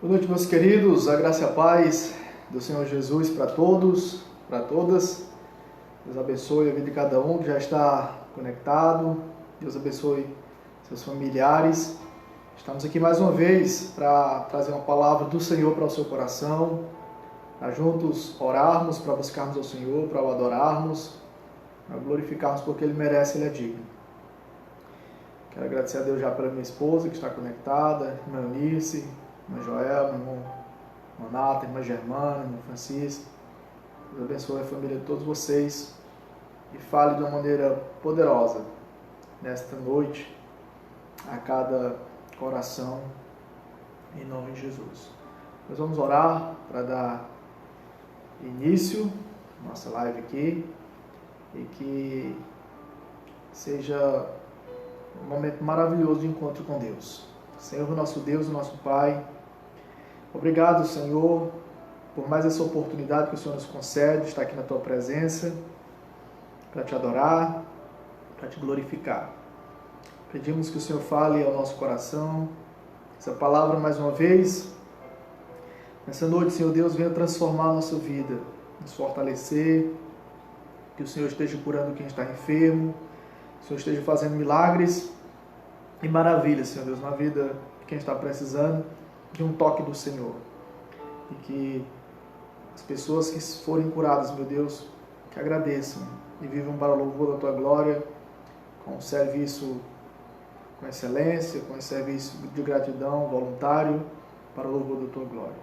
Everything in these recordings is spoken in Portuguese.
Boa noite, meus queridos. A graça e a paz do Senhor Jesus para todos, para todas. Deus abençoe a vida de cada um que já está conectado. Deus abençoe seus familiares. Estamos aqui mais uma vez para trazer uma palavra do Senhor para o seu coração, para juntos orarmos, para buscarmos ao Senhor, para o adorarmos, para glorificarmos porque Ele merece, Ele é digno. Quero agradecer a Deus já pela minha esposa que está conectada, irmã Eunice, irmã Joel, meu irmão Monata, irmã Germana, irmã Francisco. Deus abençoe a família de todos vocês e fale de uma maneira poderosa nesta noite a cada coração, em nome de Jesus. Nós vamos orar para dar início à nossa live aqui e que seja um momento maravilhoso de encontro com Deus. Senhor, nosso Deus, nosso Pai, obrigado, Senhor, por mais essa oportunidade que o Senhor nos concede de estar aqui na Tua presença, para Te adorar, para Te glorificar. Pedimos que o Senhor fale ao nosso coração, essa palavra mais uma vez, nessa noite, Senhor Deus, venha transformar a nossa vida, nos fortalecer, que o Senhor esteja curando quem está enfermo, que o Senhor esteja fazendo milagres e maravilhas, Senhor Deus, na vida de quem está precisando de um toque do Senhor. E que as pessoas que forem curadas, meu Deus, que agradeçam e vivam para o louvor da Tua glória, com serviço com excelência, com serviço de gratidão voluntário para o louvor da Tua glória.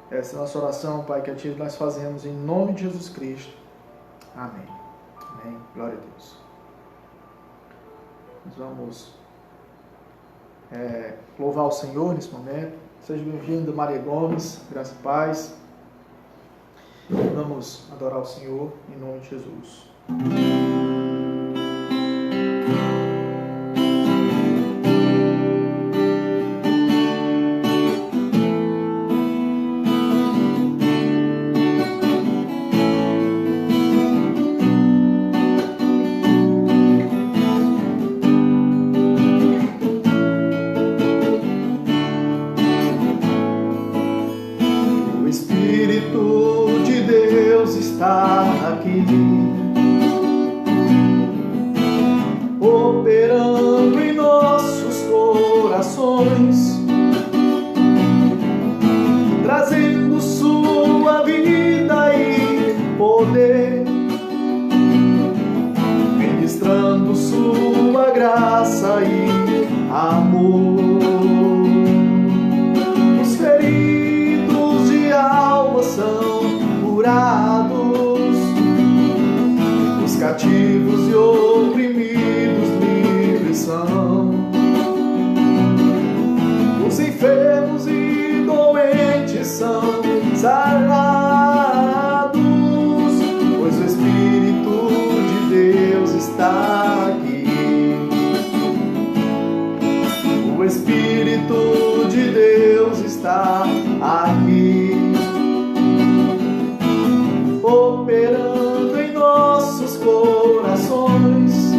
Essa é a nossa oração, Pai, que a Ti nós fazemos em nome de Jesus Cristo. Amém. Amém. Glória a Deus. Nós vamos louvar o Senhor nesse momento. Seja bem-vindo, Maria Gomes, graça e paz. Vamos adorar o Senhor em nome de Jesus. Operando em nossos corações, trazendo sua vida e poder, ministrando sua graça e amor. Os feridos de alma são curados, os cativos e oprimidos livres são, os enfermos e doentes são sarados, pois o Espírito de Deus está aqui. O Espírito de Deus está aqui, operando em nossos corações,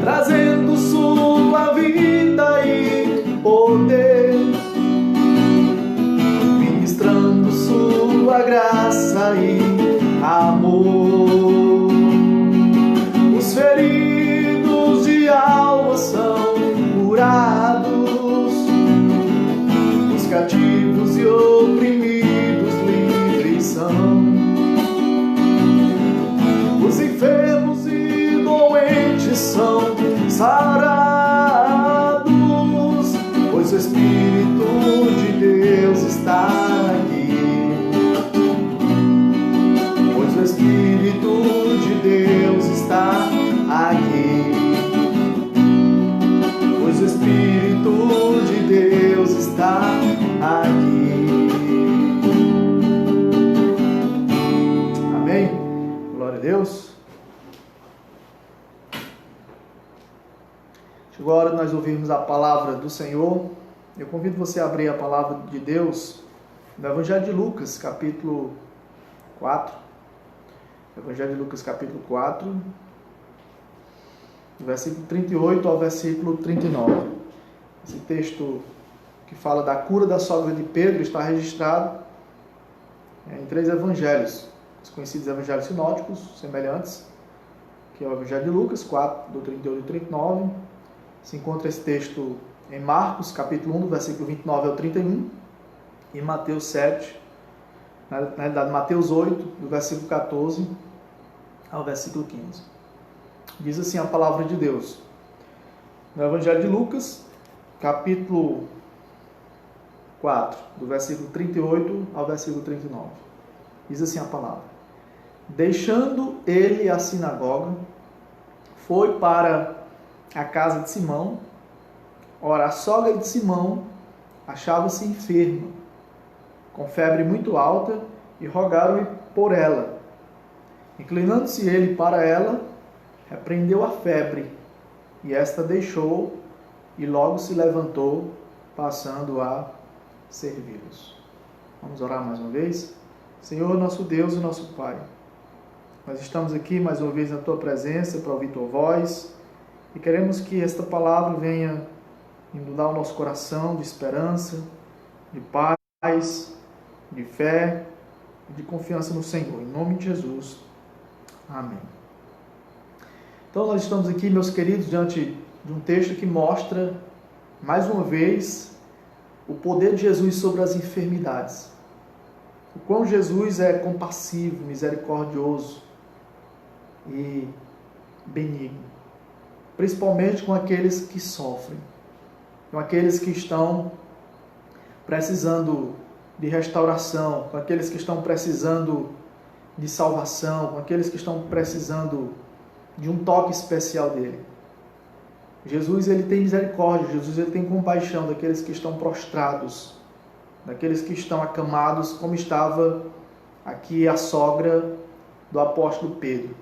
trazendo sua vida e poder, ministrando sua graça e amor. Os feridos de alma são curados, os cativos e oprimidos livres são, os enfermos e doentes são sarados, pois o Espírito de Deus está aqui. Pois o Espírito de Deus está aqui. Pois o Espírito de Deus está aqui. Amém? Glória a Deus. Chegou a hora de nós ouvirmos a palavra do Senhor. Eu convido você a abrir a palavra de Deus no Evangelho de Lucas, capítulo 4. Evangelho de Lucas, capítulo 4, do versículo 38 ao versículo 39. Esse texto que fala da cura da sogra de Pedro, está registrado em 3 evangelhos, os conhecidos evangelhos sinóticos, semelhantes, que é o Evangelho de Lucas, 4, do 38 e 39. Se encontra esse texto em Marcos, capítulo 1, do versículo 29 ao 31, e Mateus 7, na realidade Mateus 8, do versículo 14 ao versículo 15. Diz assim a palavra de Deus. No Evangelho de Lucas, capítulo 4, do versículo 38 ao versículo 39. Diz assim a palavra. Deixando ele a sinagoga, foi para a casa de Simão. Ora, a sogra de Simão achava-se enferma, com febre muito alta, e rogaram-lhe por ela. Inclinando-se ele para ela, repreendeu a febre, e esta deixou, e logo se levantou, passando a servi-los. Vamos orar mais uma vez? Senhor, nosso Deus e nosso Pai, nós estamos aqui mais uma vez na Tua presença para ouvir Tua voz e queremos que esta palavra venha inundar o nosso coração de esperança, de paz, de fé e de confiança no Senhor. Em nome de Jesus. Amém. Então nós estamos aqui, meus queridos, diante de um texto que mostra, mais uma vez, o poder de Jesus sobre as enfermidades. O quão Jesus é compassivo, misericordioso e benigno, principalmente com aqueles que sofrem, com aqueles que estão precisando de restauração, com aqueles que estão precisando de salvação, com aqueles que estão precisando de um toque especial dele. Jesus, ele tem misericórdia, Jesus, ele tem compaixão daqueles que estão prostrados, daqueles que estão acamados, como estava aqui a sogra do apóstolo Pedro.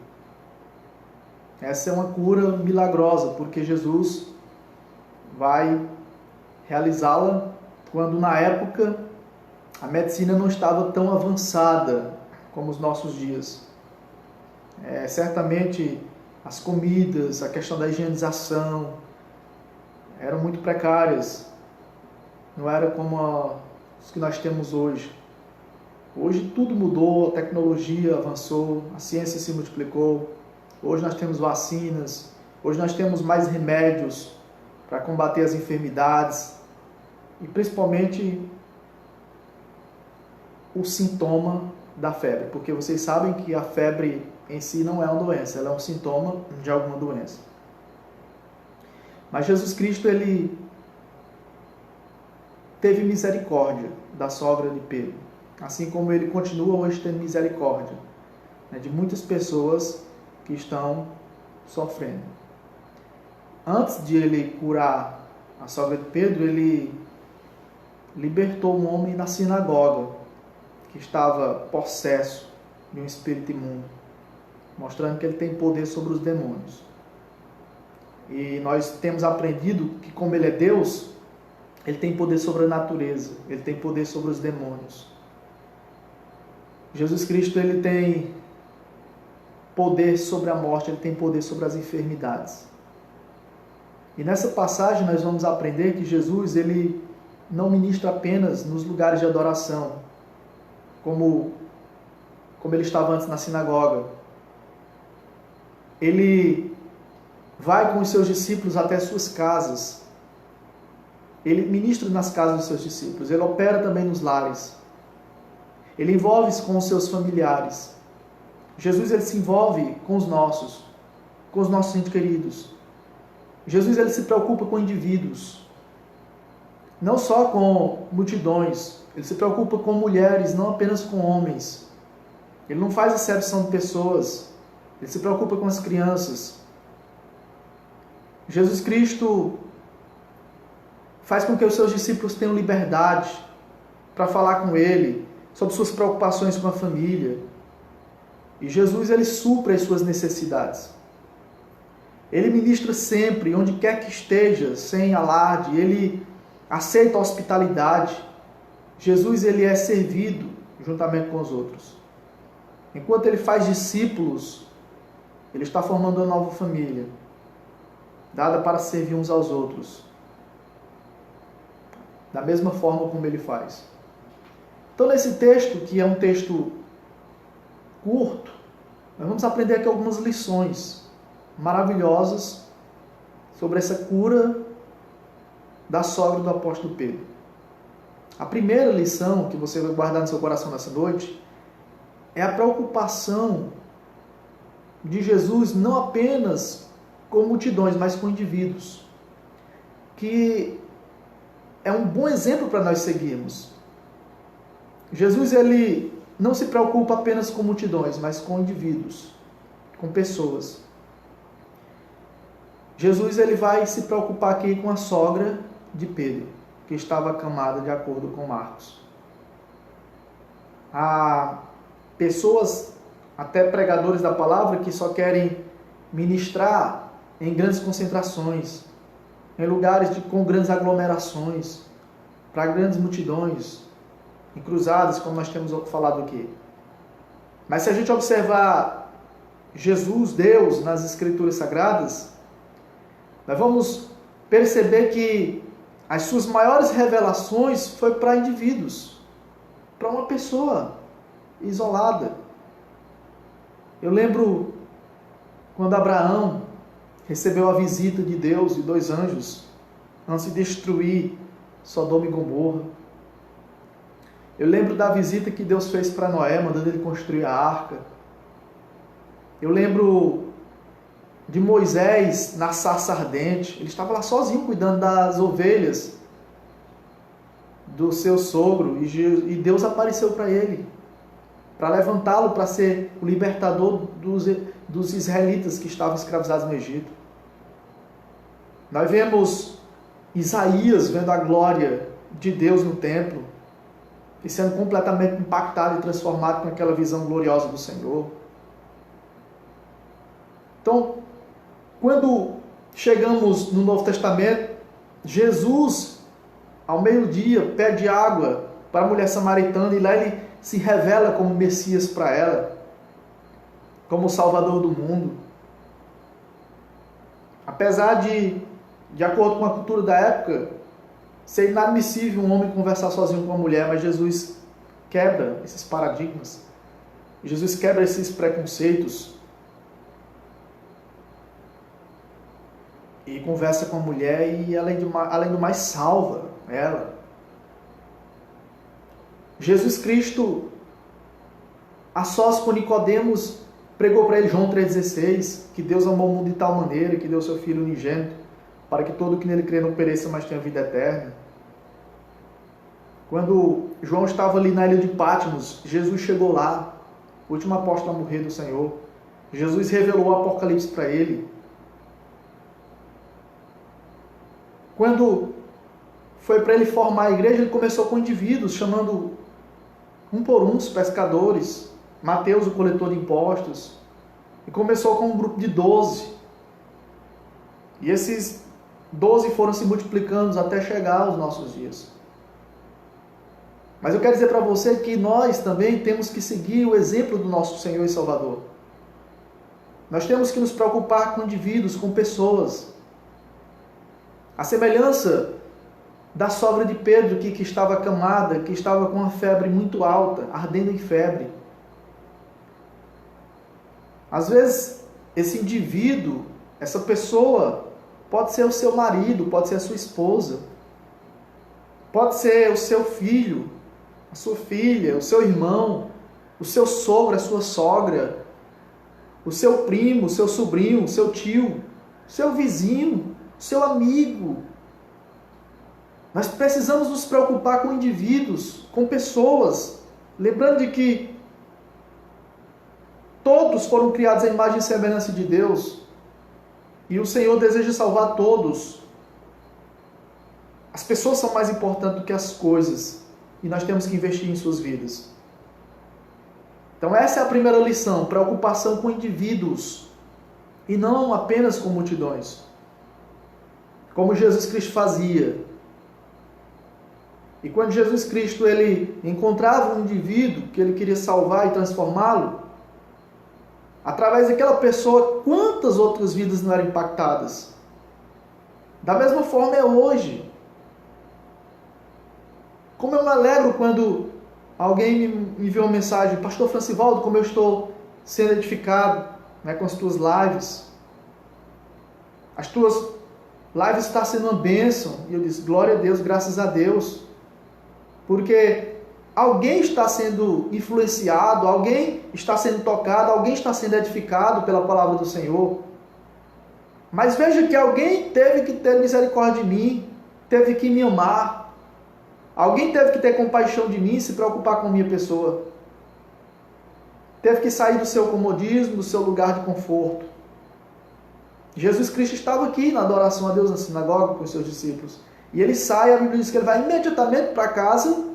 Essa é uma cura milagrosa, porque Jesus vai realizá-la quando na época a medicina não estava tão avançada como os nossos dias. Certamente as comidas, a questão da higienização eram muito precárias. Não era como os que nós temos hoje. Hoje tudo mudou, a tecnologia avançou, a ciência se multiplicou. Hoje nós temos vacinas, hoje nós temos mais remédios para combater as enfermidades e principalmente o sintoma da febre, porque vocês sabem que a febre em si não é uma doença, ela é um sintoma de alguma doença. Mas Jesus Cristo, ele teve misericórdia da sogra de Pedro, assim como ele continua hoje tendo misericórdia de muitas pessoas que estão sofrendo. Antes de ele curar a sogra de Pedro, ele libertou um homem na sinagoga que estava possesso de um espírito imundo, mostrando que ele tem poder sobre os demônios. E nós temos aprendido que, como ele é Deus, ele tem poder sobre a natureza, ele tem poder sobre os demônios. Jesus Cristo, ele tem poder sobre a morte, ele tem poder sobre as enfermidades. E nessa passagem nós vamos aprender que Jesus, ele não ministra apenas nos lugares de adoração, como ele estava antes na sinagoga. Ele vai com os seus discípulos até suas casas. Ele ministra nas casas dos seus discípulos. Ele opera também nos lares. Ele envolve-se com os seus familiares. Jesus, ele se envolve com os nossos entes queridos. Jesus, ele se preocupa com indivíduos, não só com multidões. Ele se preocupa com mulheres, não apenas com homens. Ele não faz acepção de pessoas. Ele se preocupa com as crianças. Jesus Cristo faz com que os seus discípulos tenham liberdade para falar com ele sobre suas preocupações com a família. E Jesus, ele supre as suas necessidades. Ele ministra sempre, onde quer que esteja, sem alarde. Ele aceita a hospitalidade. Jesus, ele é servido juntamente com os outros. Enquanto ele faz discípulos, ele está formando uma nova família, dada para servir uns aos outros, da mesma forma como ele faz. Então, nesse texto, que é um texto curto, nós vamos aprender aqui algumas lições maravilhosas sobre essa cura da sogra do apóstolo Pedro. A primeira lição que você vai guardar no seu coração nessa noite é a preocupação de Jesus não apenas com multidões, mas com indivíduos, que é um bom exemplo para nós seguirmos. Jesus, ele não se preocupa apenas com multidões, mas com indivíduos, com pessoas. Jesus, ele vai se preocupar aqui com a sogra de Pedro, que estava acamada, de acordo com Marcos. Há pessoas, até pregadores da palavra, que só querem ministrar em grandes concentrações, em lugares com grandes aglomerações, para grandes multidões, em cruzadas, como nós temos falado aqui. Mas se a gente observar Jesus, Deus, nas Escrituras Sagradas, nós vamos perceber que as suas maiores revelações foi para indivíduos, para uma pessoa isolada. Eu lembro quando Abraão recebeu a visita de Deus e 2 anjos antes de destruir Sodoma e Gomorra. Eu lembro da visita que Deus fez para Noé, mandando ele construir a arca. Eu lembro de Moisés na sarça ardente. Ele estava lá sozinho cuidando das ovelhas do seu sogro, e Deus apareceu para ele, para levantá-lo para ser o libertador dos israelitas que estavam escravizados no Egito. Nós vemos Isaías vendo a glória de Deus no templo e sendo completamente impactado e transformado com aquela visão gloriosa do Senhor. Então, quando chegamos no Novo Testamento, Jesus, ao meio-dia, pede água para a mulher samaritana, e lá ele se revela como Messias para ela, como o Salvador do mundo. Apesar de acordo com a cultura da época, ser inadmissível um homem conversar sozinho com uma mulher, mas Jesus quebra esses paradigmas. Jesus quebra esses preconceitos e conversa com a mulher, e além do mais salva ela. Jesus Cristo, a sós com Nicodemos, pregou para ele João 3,16, que Deus amou o mundo de tal maneira que deu seu Filho unigênito, para que todo que nele crê não pereça, mas tenha vida eterna. Quando João estava ali na ilha de Patmos, Jesus chegou lá, o último apóstolo a morrer do Senhor. Jesus revelou o Apocalipse para ele. Quando foi para ele formar a igreja, ele começou com indivíduos, chamando um por um os pescadores, Mateus, o coletor de impostos, e começou com um grupo de 12. E esses 12 foram se multiplicando até chegar aos nossos dias. Mas eu quero dizer para você que nós também temos que seguir o exemplo do nosso Senhor e Salvador. Nós temos que nos preocupar com indivíduos, com pessoas. A semelhança da sogra de Pedro, que estava acamada, que estava com uma febre muito alta, ardendo em febre. Às vezes, esse indivíduo, essa pessoa, pode ser o seu marido, pode ser a sua esposa, pode ser o seu filho, a sua filha, o seu irmão, o seu sogro, a sua sogra, o seu primo, o seu sobrinho, o seu tio, o seu vizinho, o seu amigo. Nós precisamos nos preocupar com indivíduos, com pessoas, lembrando de que todos foram criados à imagem e semelhança de Deus, e o Senhor deseja salvar todos. As pessoas são mais importantes do que as coisas, e nós temos que investir em suas vidas. Então essa é a primeira lição, preocupação com indivíduos, e não apenas com multidões, como Jesus Cristo fazia. E quando Jesus Cristo ele encontrava um indivíduo que ele queria salvar e transformá-lo, através daquela pessoa, quantas outras vidas não eram impactadas? Da mesma forma é hoje. Como eu me alegro quando alguém me enviou uma mensagem: Pastor Francivaldo, como eu estou sendo edificado, né, com as tuas lives. As tuas lives estão sendo uma bênção. E eu disse: glória a Deus, graças a Deus. Porque alguém está sendo influenciado, alguém está sendo tocado, alguém está sendo edificado pela palavra do Senhor. Mas veja que alguém teve que ter misericórdia de mim, teve que me amar. Alguém teve que ter compaixão de mim, se preocupar com a minha pessoa. Teve que sair do seu comodismo, do seu lugar de conforto. Jesus Cristo estava aqui na adoração a Deus na sinagoga com os seus discípulos. E ele sai, a Bíblia diz que ele vai imediatamente para a casa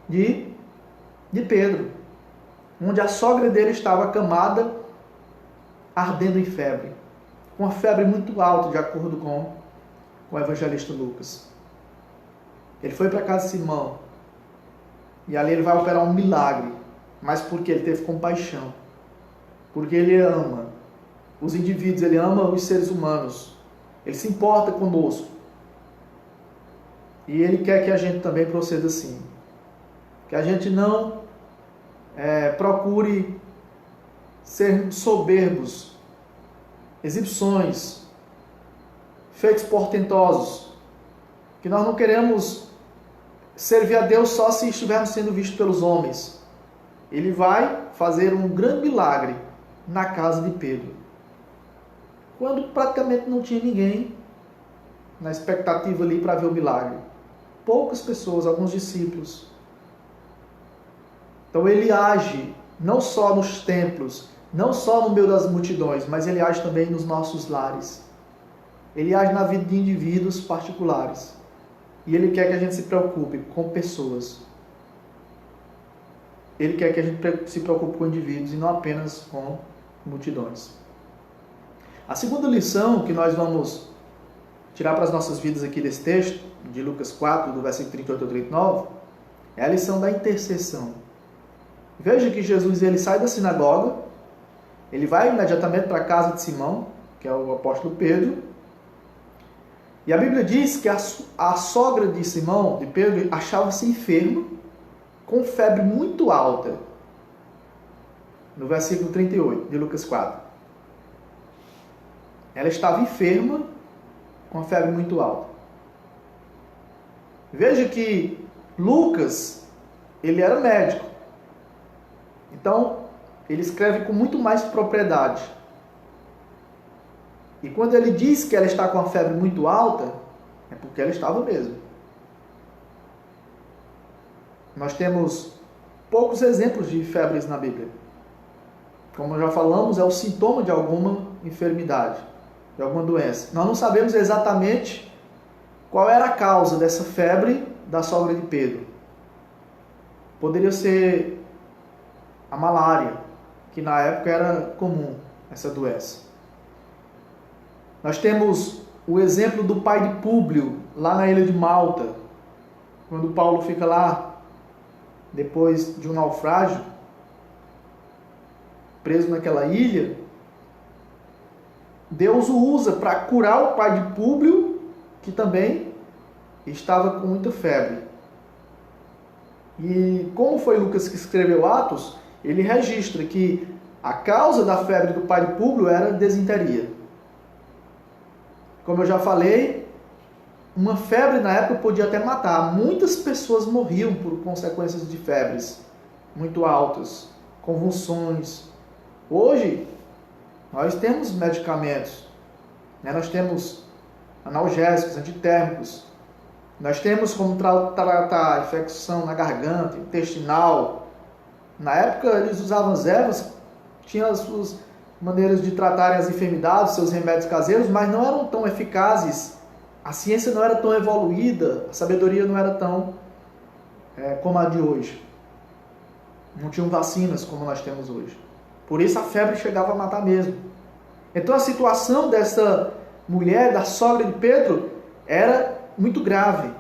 de Pedro, onde a sogra dele estava acamada, ardendo em febre. Com uma febre muito alta, de acordo com o evangelista Lucas. Ele foi para a casa de Simão. E ali ele vai operar um milagre. Mas porque ele teve compaixão. Porque ele ama os indivíduos, ele ama os seres humanos. Ele se importa conosco. E ele quer que a gente também proceda assim. Que a gente não procure ser soberbos, exibições, feitos portentosos. Que nós não queremos servir a Deus só se estivermos sendo vistos pelos homens. Ele vai fazer um grande milagre na casa de Pedro, quando praticamente não tinha ninguém na expectativa ali para ver o milagre. Poucas pessoas, alguns discípulos. Então ele age não só nos templos, não só no meio das multidões, mas ele age também nos nossos lares. Ele age na vida de indivíduos particulares. E ele quer que a gente se preocupe com pessoas. Ele quer que a gente se preocupe com indivíduos e não apenas com multidões. A segunda lição que nós vamos tirar para as nossas vidas aqui desse texto, de Lucas 4, do versículo 38 ao 39, é a lição da intercessão. Veja que Jesus ele sai da sinagoga, ele vai imediatamente para a casa de Simão, que é o apóstolo Pedro, e a Bíblia diz que a sogra de Simão, de Pedro, achava-se enferma, com febre muito alta. No versículo 38 de Lucas 4. Ela estava enferma, com febre muito alta. Veja que Lucas, ele era médico. Então, ele escreve com muito mais propriedade. E quando ele diz que ela está com a febre muito alta, é porque ela estava mesmo. Nós temos poucos exemplos de febres na Bíblia. Como já falamos, é o sintoma de alguma enfermidade, de alguma doença. Nós não sabemos exatamente qual era a causa dessa febre da sogra de Pedro. Poderia ser a malária, que na época era comum, essa doença. Nós temos o exemplo do pai de Públio, lá na ilha de Malta, quando Paulo fica lá, depois de um naufrágio, preso naquela ilha. Deus o usa para curar o pai de Públio, que também estava com muita febre. E como foi Lucas que escreveu Atos, ele registra que a causa da febre do pai de Públio era desinteria. Como eu já falei, uma febre na época podia até matar. Muitas pessoas morriam por consequências de febres muito altas, convulsões. Hoje, nós temos medicamentos, né? Nós temos analgésicos, antitérmicos. Nós temos como tratar a infecção na garganta, intestinal. Na época, eles usavam as ervas, tinham as suas maneiras de tratarem as enfermidades, seus remédios caseiros, mas não eram tão eficazes. A ciência não era tão evoluída, a sabedoria não era tão como a de hoje. Não tinham vacinas como nós temos hoje. Por isso a febre chegava a matar mesmo. Então a situação dessa mulher, da sogra de Pedro, era muito grave.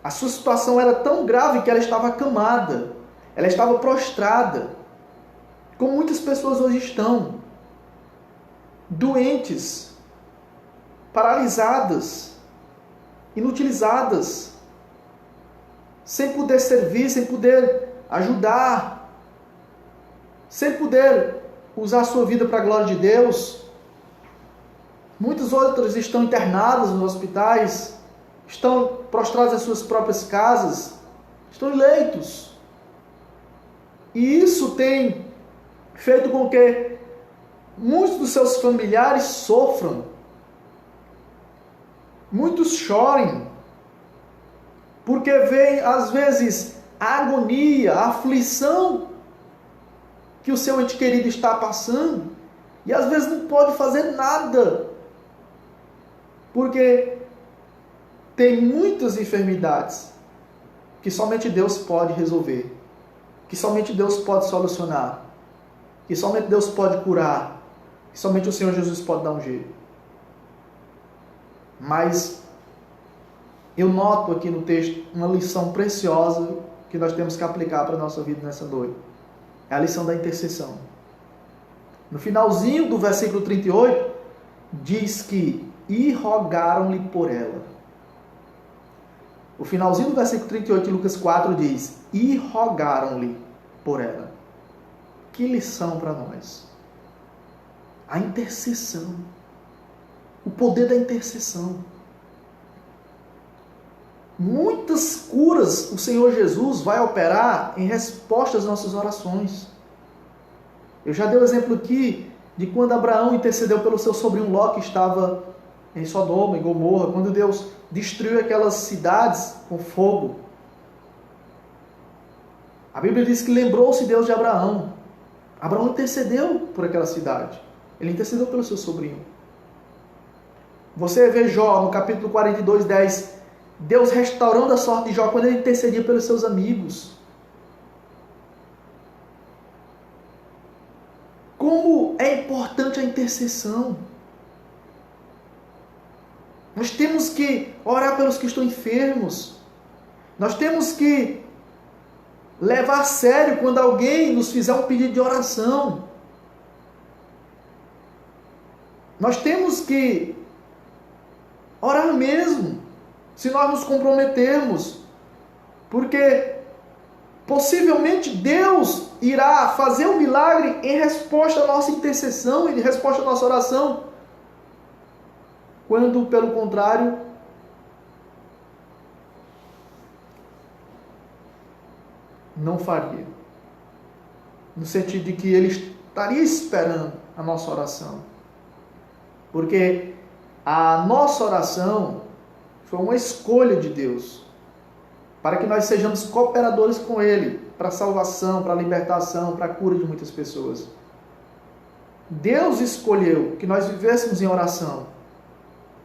A sua situação era tão grave que ela estava acamada, ela estava prostrada, como muitas pessoas hoje estão, doentes, paralisadas, inutilizadas. sem poder servir, sem poder ajudar, sem poder usar a sua vida para a glória de Deus. Muitos outros estão internados nos hospitais, estão prostrados em suas próprias casas, estão em leitos. E isso tem feito com que muitos dos seus familiares sofram, muitos chorem, porque veem às vezes a agonia, a aflição que o seu ente querido está passando, e às vezes não pode fazer nada, porque tem muitas enfermidades que somente Deus pode resolver, que somente Deus pode solucionar, que somente Deus pode curar, que somente o Senhor Jesus pode dar um jeito. Mas eu noto aqui no texto uma lição preciosa que nós temos que aplicar para a nossa vida nessa noite. É a lição da intercessão. No finalzinho do versículo 38, diz que e rogaram-lhe por ela. O finalzinho do versículo 38 de Lucas 4 diz, e rogaram-lhe por ela. Que lição para nós. A intercessão. O poder da intercessão. Muitas curas o Senhor Jesus vai operar em resposta às nossas orações. Eu já dei o exemplo aqui de quando Abraão intercedeu pelo seu sobrinho Ló, que estava em Sodoma, em Gomorra, quando Deus destruiu aquelas cidades com fogo. A Bíblia diz que lembrou-se Deus de Abraão. Abraão intercedeu por aquela cidade. Ele intercedeu pelo seu sobrinho. Você vê Jó, no capítulo 42, 10, Deus restaurando a sorte de Jó quando ele intercedia pelos seus amigos. Como é importante a intercessão. Nós temos que orar pelos que estão enfermos. Nós temos que levar a sério quando alguém nos fizer um pedido de oração. Nós temos que orar mesmo, se nós nos comprometermos, porque possivelmente Deus irá fazer um milagre em resposta à nossa intercessão, em resposta à nossa oração, quando, pelo contrário, não faria. No sentido de que Ele estaria esperando a nossa oração. Porque a nossa oração foi uma escolha de Deus, para que nós sejamos cooperadores com Ele, para a salvação, para a libertação, para a cura de muitas pessoas. Deus escolheu que nós vivêssemos em oração,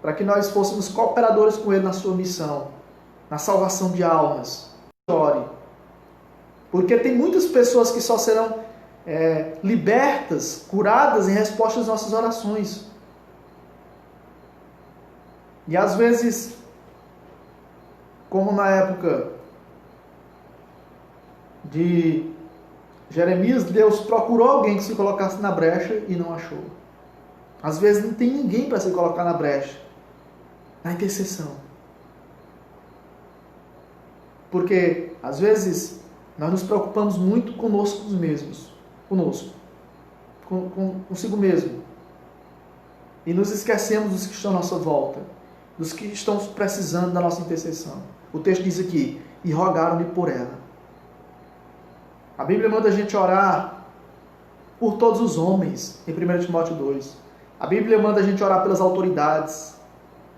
para que nós fôssemos cooperadores com Ele na sua missão, na salvação de almas. Ore. Porque tem muitas pessoas que só serão libertas, curadas em resposta às nossas orações. E às vezes, como na época de Jeremias, Deus procurou alguém que se colocasse na brecha e não achou. Às vezes não tem ninguém para se colocar na brecha, na intercessão. Porque às vezes nós nos preocupamos muito conosco mesmos, consigo mesmo. E nos esquecemos dos que estão à nossa volta, dos que estão precisando da nossa intercessão. O texto diz aqui, e rogaram-lhe por ela. A Bíblia manda a gente orar por todos os homens, em 1 Timóteo 2. A Bíblia manda a gente orar pelas autoridades,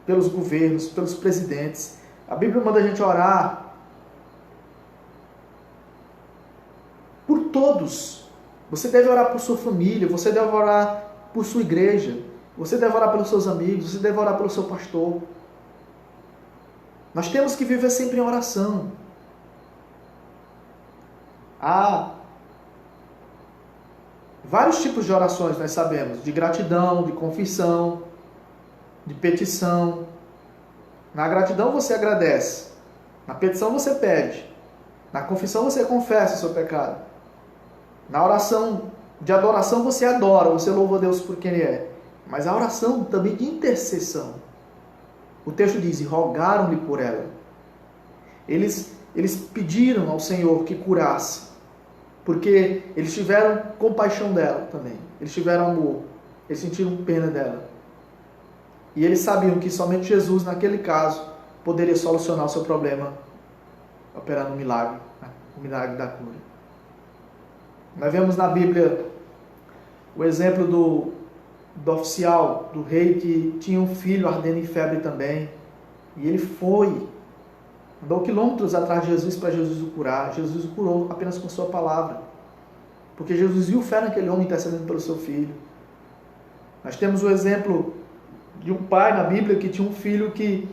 pelos governos, pelos presidentes. A Bíblia manda a gente orar por todos. Você deve orar por sua família, você deve orar por sua igreja, você deve orar pelos seus amigos, você deve orar pelo seu pastor. Nós temos que viver sempre em oração. Há vários tipos de orações, nós sabemos, de gratidão, de confissão, de petição. Na gratidão você agradece, na petição você pede, na confissão você confessa o seu pecado, na oração de adoração você adora, você louva a Deus por quem Ele é. Mas a oração também de intercessão. O texto diz, e rogaram-lhe por ela. Eles eles pediram ao Senhor que curasse, porque eles tiveram compaixão dela também, eles tiveram amor, eles sentiram pena dela. E eles sabiam que somente Jesus, naquele caso, poderia solucionar o seu problema, operando o milagre da cura. Nós vemos na Bíblia o exemplo do oficial, do rei, que tinha um filho ardendo em febre também. E ele andou quilômetros atrás de Jesus para Jesus o curar. Jesus o curou apenas com sua palavra. Porque Jesus viu fé naquele homem intercedendo pelo seu filho. Nós temos o exemplo de um pai na Bíblia que tinha um filho que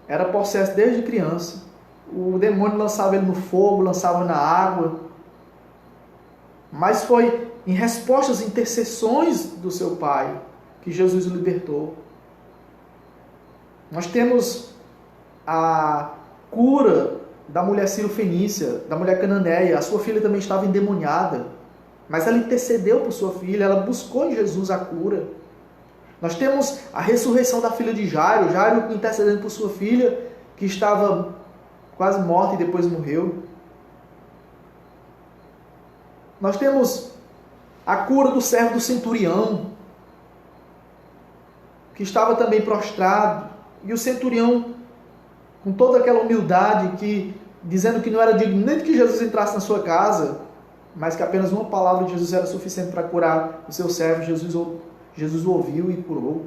era possesso desde criança. O demônio lançava ele no fogo, lançava na água. Mas foi em resposta às intercessões do seu pai que Jesus o libertou. Nós temos a cura da mulher Cirofenícia, da mulher cananeia. A sua filha também estava endemoniada, mas ela intercedeu por sua filha, ela buscou em Jesus a cura. Nós temos a ressurreição da filha de Jairo, Jairo intercedendo por sua filha, que estava quase morta e depois morreu. Nós temos a cura do servo do centurião, que estava também prostrado, e o centurião, com toda aquela humildade, dizendo que não era digno nem de que Jesus entrasse na sua casa, mas que apenas uma palavra de Jesus era suficiente para curar o seu servo. Jesus o ouviu e curou.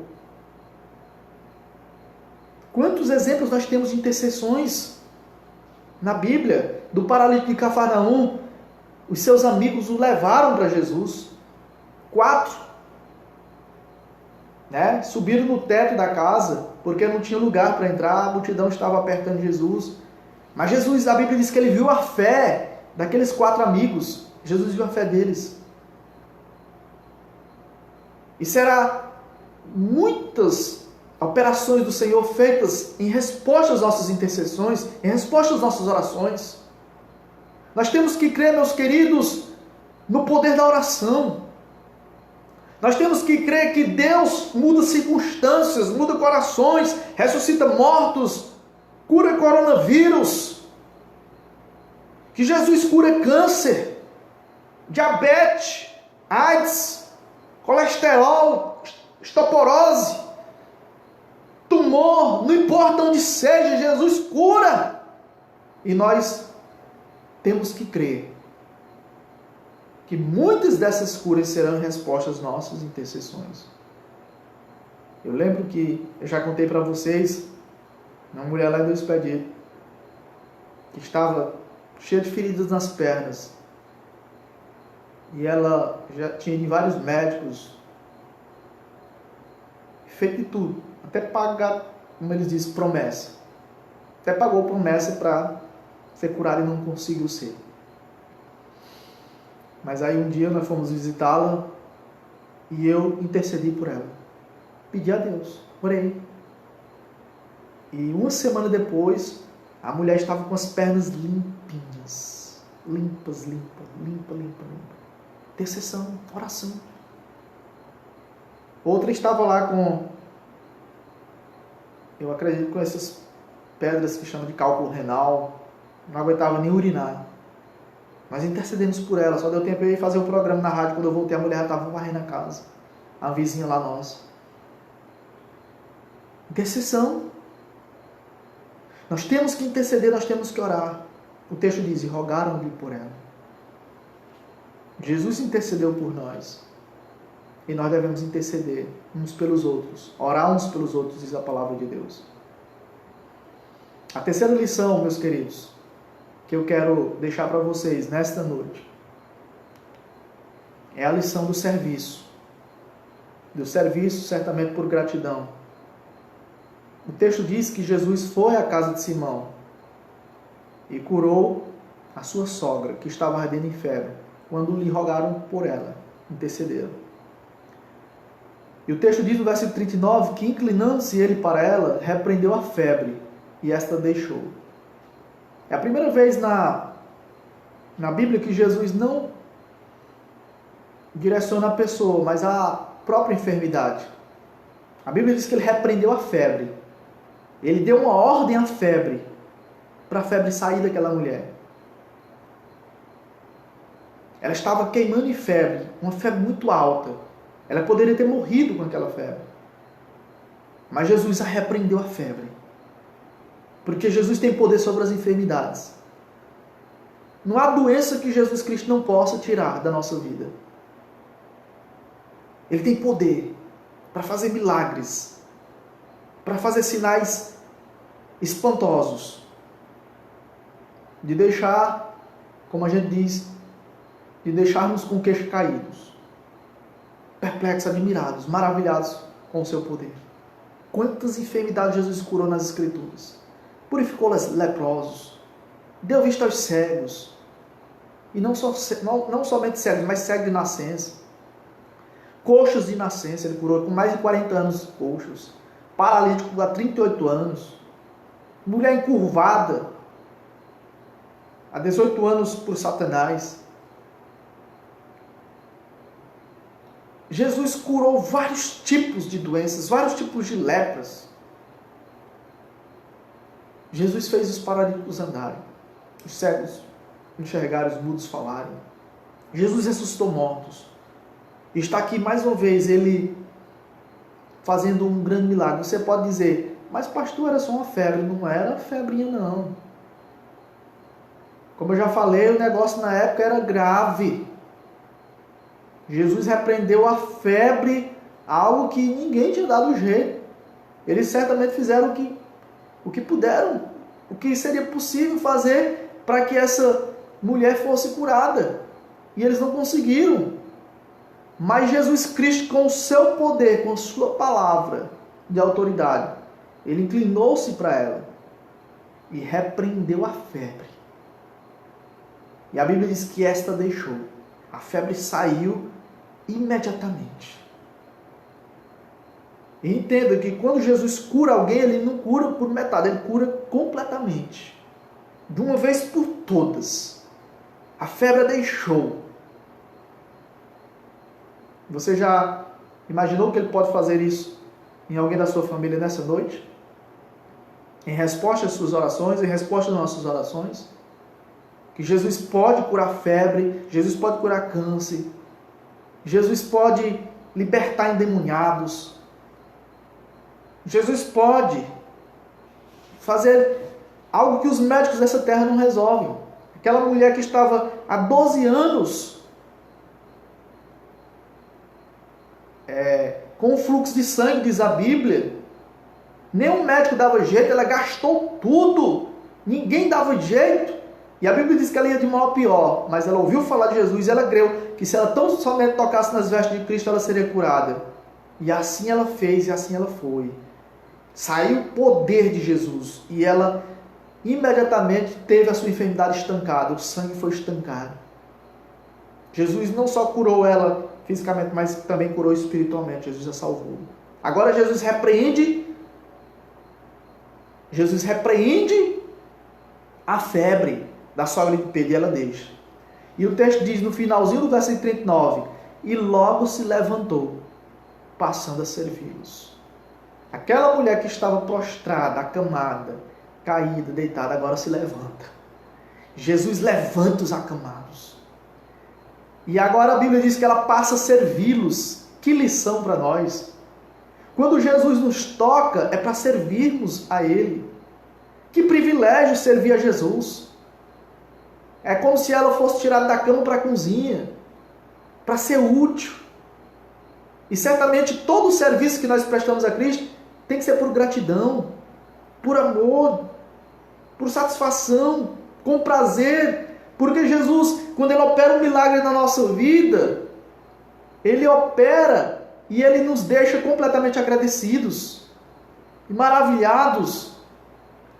Quantos exemplos nós temos de intercessões na Bíblia? Do paralítico de Cafarnaum, os seus amigos o levaram para Jesus. 4, subiram no teto da casa, porque não tinha lugar para entrar, a multidão estava apertando Jesus. Mas Jesus, a Bíblia diz que ele viu a fé daqueles 4 amigos. Jesus viu a fé deles. E será muitas operações do Senhor feitas em resposta às nossas intercessões, em resposta às nossas orações. Nós temos que crer, meus queridos, no poder da oração. Nós temos que crer que Deus muda circunstâncias, muda corações, ressuscita mortos, cura coronavírus, que Jesus cura câncer, diabetes, AIDS, colesterol, osteoporose, tumor, não importa onde seja, Jesus cura. E nós temos que crer que muitas dessas curas serão em resposta às nossas intercessões. Eu lembro que eu já contei para vocês, uma mulher lá em Dois Pés, que estava cheia de feridas nas pernas. E ela já tinha ido em vários médicos, feito de tudo, até pagar, como eles dizem, promessa. Até pagou promessa para ser curada e não conseguiu ser. Mas aí um dia nós fomos visitá-la e eu intercedi por ela. Pedi a Deus, orei. E uma semana depois, a mulher estava com as pernas limpinhas. Limpa. Intercessão, oração. Outra estava lá eu acredito, com essas pedras que chamam de cálculo renal. Não aguentava nem urinar. Nós intercedemos por ela, só deu tempo de fazer o programa na rádio. Quando eu voltei, a mulher estava varrendo a casa. A vizinha lá nossa. Intercessão. Nós temos que interceder, nós temos que orar. O texto diz, e rogaram-lhe por ela. Jesus intercedeu por nós. E nós devemos interceder uns pelos outros. Orar uns pelos outros, diz a palavra de Deus. A terceira lição, meus queridos, que eu quero deixar para vocês nesta noite, é a lição do serviço. Do serviço, certamente por gratidão. O texto diz que Jesus foi à casa de Simão e curou a sua sogra, que estava ardendo em febre, quando lhe rogaram por ela, intercederam. E o texto diz no versículo 39 que, inclinando-se ele para ela, repreendeu a febre, e esta deixou. É a primeira vez na Bíblia que Jesus não direciona a pessoa, mas a própria enfermidade. A Bíblia diz que ele repreendeu a febre. Ele deu uma ordem à febre. para a febre sair daquela mulher. Ela estava queimando em febre, uma febre muito alta. Ela poderia ter morrido com aquela febre. Mas Jesus repreendeu a febre. Porque Jesus tem poder sobre as enfermidades. Não há doença que Jesus Cristo não possa tirar da nossa vida. Ele tem poder para fazer milagres, para fazer sinais espantosos, de deixar, como a gente diz, de deixarmos com o queixo caídos, perplexos, admirados, maravilhados com o seu poder. Quantas enfermidades Jesus curou nas Escrituras? Purificou os leprosos, deu vista aos cegos, e não somente cegos, mas cegos de nascença, coxos de nascença, ele curou com mais de 40 anos coxos, paralítico há 38 anos, mulher encurvada, há 18 anos por Satanás. Jesus curou vários tipos de doenças, vários tipos de lepras. Jesus fez os paralíticos andarem, os cegos enxergarem, os mudos falarem. Jesus ressuscitou mortos. E está aqui mais uma vez ele fazendo um grande milagre. Você pode dizer, mas pastor, era só uma febre. Não era febrinha não. Como eu já falei, o negócio na época era grave. Jesus repreendeu a febre, algo que ninguém tinha dado jeito. Eles certamente fizeram o que puderam, o que seria possível fazer para que essa mulher fosse curada. E eles não conseguiram. Mas Jesus Cristo, com o seu poder, com a sua palavra de autoridade, ele inclinou-se para ela e repreendeu a febre. E a Bíblia diz que esta deixou. A febre saiu imediatamente. E entenda que quando Jesus cura alguém, ele não cura por metade, ele cura completamente. De uma vez por todas. A febre deixou. Você já imaginou que ele pode fazer isso em alguém da sua família nessa noite? Em resposta às suas orações, em resposta às nossas orações? Que Jesus pode curar febre, Jesus pode curar câncer, Jesus pode libertar endemoniados, Jesus pode fazer algo que os médicos dessa terra não resolvem. Aquela mulher que estava há 12 anos com fluxo de sangue, diz a Bíblia, nenhum médico dava jeito, ela gastou tudo, ninguém dava jeito. E a Bíblia diz que ela ia de mal a pior, mas ela ouviu falar de Jesus e ela creu que se ela tão somente tocasse nas vestes de Cristo, ela seria curada. E assim ela fez e assim ela foi. Saiu o poder de Jesus e ela imediatamente teve a sua enfermidade estancada, o sangue foi estancado. Jesus não só curou ela fisicamente, mas também curou espiritualmente. Jesus a salvou. Agora Jesus repreende a febre da sogra de Pedro e ela deixa. E o texto diz no finalzinho do versículo 39, e logo se levantou, passando a servi-los. Aquela mulher que estava prostrada, acamada, caída, deitada, agora se levanta. Jesus levanta os acamados. E agora a Bíblia diz que ela passa a servi-los. Que lição para nós. Quando Jesus nos toca, é para servirmos a Ele. Que privilégio servir a Jesus. É como se ela fosse tirada da cama para a cozinha, para ser útil. E certamente todo o serviço que nós prestamos a Cristo tem que ser por gratidão, por amor, por satisfação, com prazer. Porque Jesus, quando Ele opera um milagre na nossa vida, Ele opera e Ele nos deixa completamente agradecidos e maravilhados.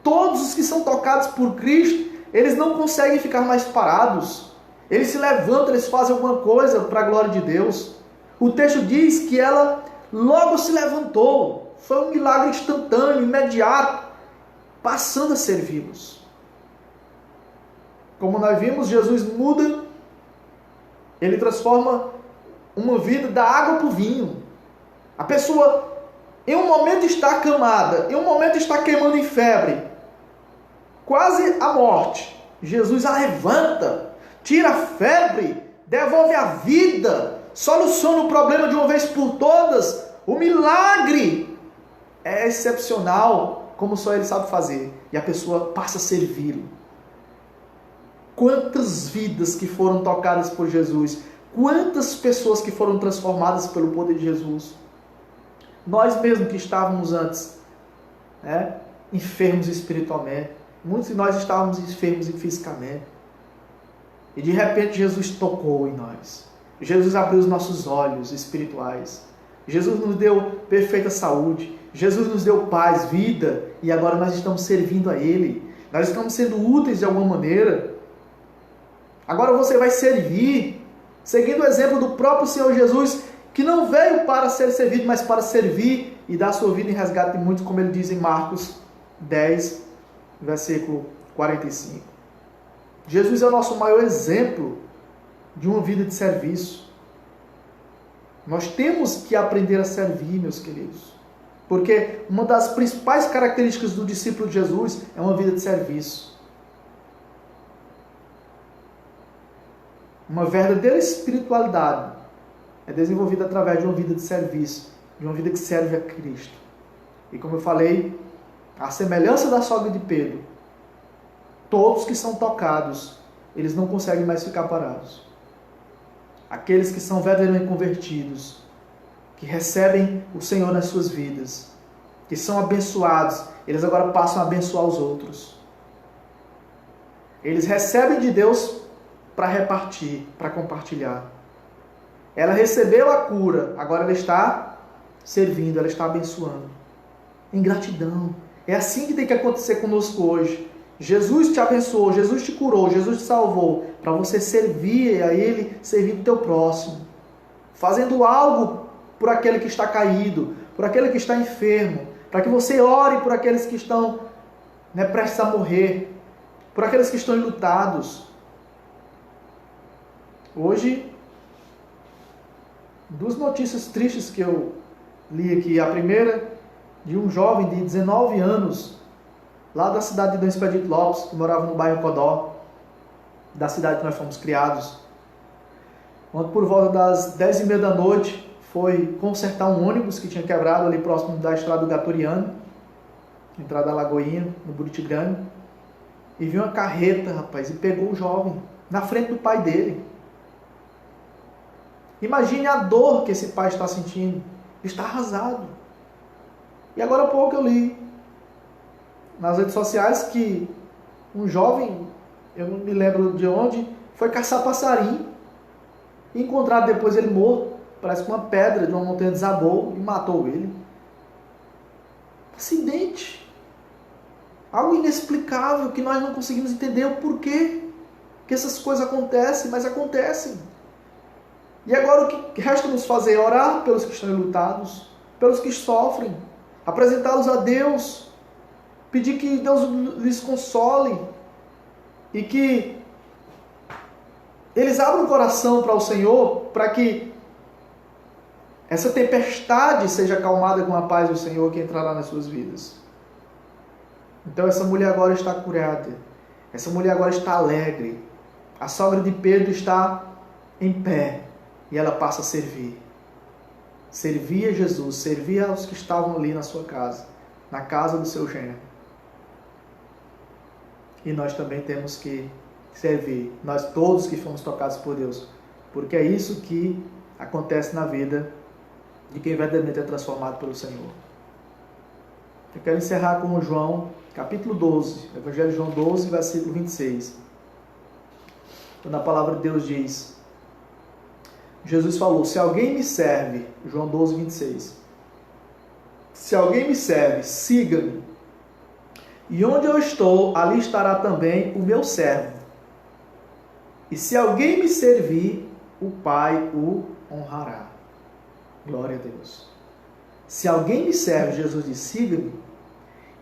Todos os que são tocados por Cristo, eles não conseguem ficar mais parados. Eles se levantam, eles fazem alguma coisa para a glória de Deus. O texto diz que ela logo se levantou. Foi um milagre instantâneo, imediato, passando a servi-los. Como nós vimos, Jesus muda, Ele transforma uma vida da água para o vinho. A pessoa, em um momento está acamada, em um momento está queimando em febre. quase à morte, Jesus a levanta, tira a febre, devolve a vida, soluciona o problema de uma vez por todas. O milagre é excepcional, como só Ele sabe fazer, e a pessoa passa a servi-lo. Quantas vidas que foram tocadas por Jesus, quantas pessoas que foram transformadas pelo poder de Jesus. Nós mesmos que estávamos antes, enfermos espiritualmente, muitos de nós estávamos enfermos fisicamente, e de repente Jesus tocou em nós. Jesus abriu os nossos olhos espirituais. Jesus nos deu perfeita saúde. Jesus nos deu paz, vida, e agora nós estamos servindo a Ele. Nós estamos sendo úteis de alguma maneira. Agora você vai servir, seguindo o exemplo do próprio Senhor Jesus, que não veio para ser servido, mas para servir e dar sua vida em resgate de muitos, como ele diz em Marcos 10, versículo 45. Jesus é o nosso maior exemplo de uma vida de serviço. Nós temos que aprender a servir, meus queridos. Porque uma das principais características do discípulo de Jesus é uma vida de serviço. Uma verdadeira espiritualidade é desenvolvida através de uma vida de serviço, de uma vida que serve a Cristo. E como eu falei, a semelhança da sogra de Pedro, todos que são tocados, eles não conseguem mais ficar parados. Aqueles que são verdadeiramente convertidos, que recebem o Senhor nas suas vidas, que são abençoados, eles agora passam a abençoar os outros. Eles recebem de Deus para repartir, para compartilhar. Ela recebeu a cura, agora ela está servindo, ela está abençoando. Em gratidão. É assim que tem que acontecer conosco hoje. Jesus te abençoou, Jesus te curou, Jesus te salvou, para você servir a Ele, servir do teu próximo. Fazendo algo por aquele que está caído, por aquele que está enfermo, para que você ore por aqueles que estão prestes a morrer, por aqueles que estão enlutados. Hoje, duas notícias tristes que eu li aqui. A primeira, de um jovem de 19 anos, lá da cidade de Dom Expedito Lopes, que morava no bairro Codó, da cidade que nós fomos criados, onde por volta das 10h30 da noite foi consertar um ônibus que tinha quebrado ali próximo da estrada do Gaturiano, entrada da Lagoinha, no Buriti Grande, e viu uma carreta, rapaz, e pegou o jovem na frente do pai dele. Imagine a dor que esse pai está sentindo. Ele está arrasado. E agora há pouco eu li nas redes sociais que um jovem, eu não me lembro de onde, foi caçar passarinho e encontrado depois ele morto. Parece que uma pedra de uma montanha desabou e matou ele. Acidente. Algo inexplicável que nós não conseguimos entender o porquê que essas coisas acontecem, mas acontecem. E agora o que resta nos fazer? Orar pelos que estão enlutados, pelos que sofrem, apresentá-los a Deus, pedir que Deus lhes console e que eles abram o coração para o Senhor, para que essa tempestade seja acalmada com a paz do Senhor que entrará nas suas vidas. Então essa mulher agora está curada, essa mulher agora está alegre, a sogra de Pedro está em pé e ela passa a servir. Servia Jesus, servia aos que estavam ali na sua casa, na casa do seu genro. E nós também temos que servir, nós todos que fomos tocados por Deus, porque é isso que acontece na vida de quem verdadeiramente é transformado pelo Senhor. Eu quero encerrar com João, capítulo 12, Evangelho de João 12, versículo 26. Quando a palavra de Deus diz, Jesus falou, se alguém me serve, João 12, 26, se alguém me serve, siga-me, e onde eu estou, ali estará também o meu servo. E se alguém me servir, o Pai o honrará. Glória a Deus. Se alguém me serve, Jesus diz, siga-me,